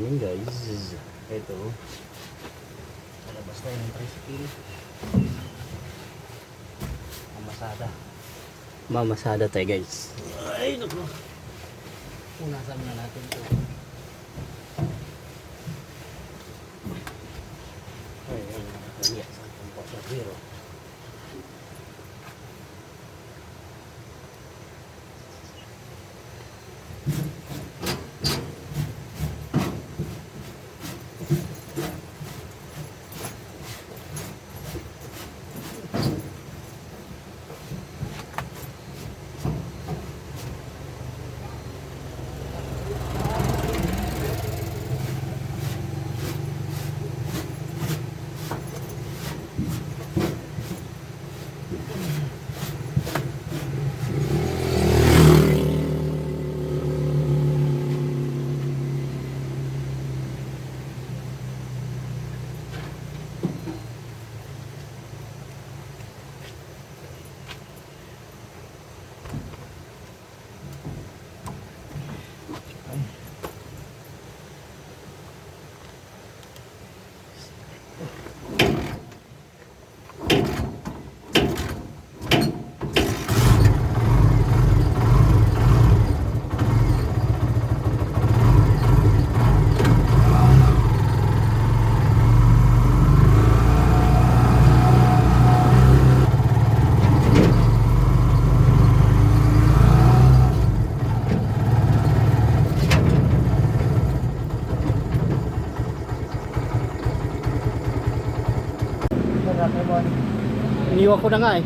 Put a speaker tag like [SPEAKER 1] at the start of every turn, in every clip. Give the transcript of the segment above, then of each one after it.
[SPEAKER 1] morning guys. Ito. Nalabas tayo ng tricycle. Mamasada. Mamasada tayo guys. Ay naku. Punasan na natin ito. Ay, nakakaliya sa tempat sa zero. Iniwan ko na nga eh.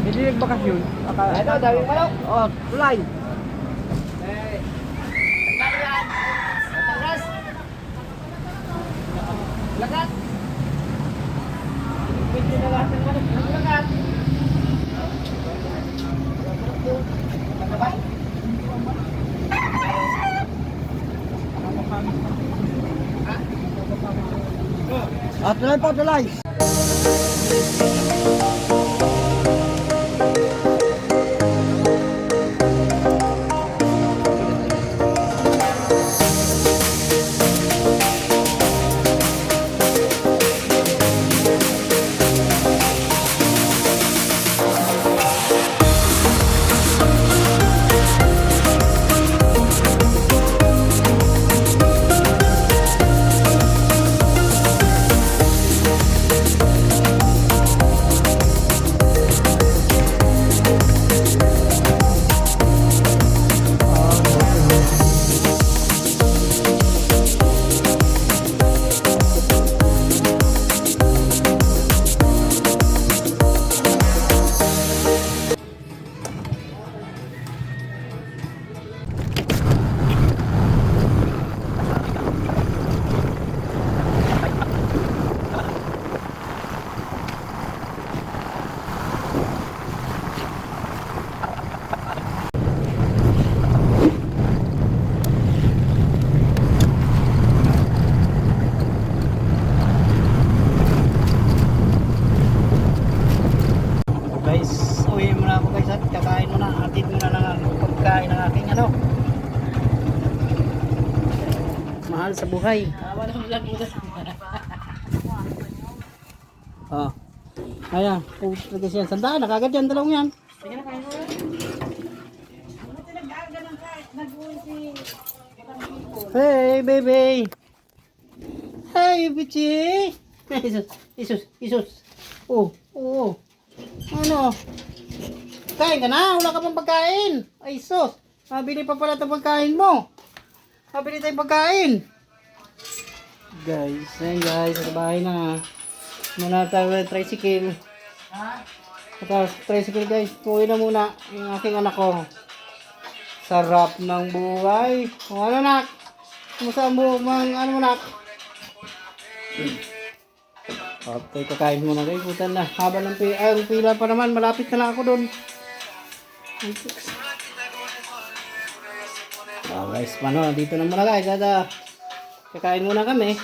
[SPEAKER 2] Hindi nagbakasyon. Ito, daming manok. Oh, tulay. Lagat. Pwede na lahat ng manok. Lagat. Tulay po, tulay.
[SPEAKER 1] Uwi muna ako guys at kakain muna. Atid muna ng pagkain ng aking ano. Mahal sa buhay.
[SPEAKER 2] Walang vlog mo na.
[SPEAKER 1] Oh. Ayan. Puto kasi yan. Sandaan. Nakagad yan. Dalawang yan.
[SPEAKER 2] Sige na, kain mo na.
[SPEAKER 1] Hey baby. Hey bichi. Isus. Isus. Isus. Oh. Oh. Ano? Kain ka na? Wala ka pang pagkain. Ay sus. Mabili pa pala itong pagkain mo. Mabili tayong pagkain. Guys. Ayan guys. Sa bahay na. Muna tayo ng tricycle. Tapos tricycle guys. Tuwi na muna yung aking anak ko. Sarap ng buhay. O ano nak? Kumusta ang buhay? Ano mo nak? Okay, kakain muna guys. Putan na. Haba ng pila pa naman. Malapit na lang ako doon. Guys, dito na muna guys. Kakain muna kami.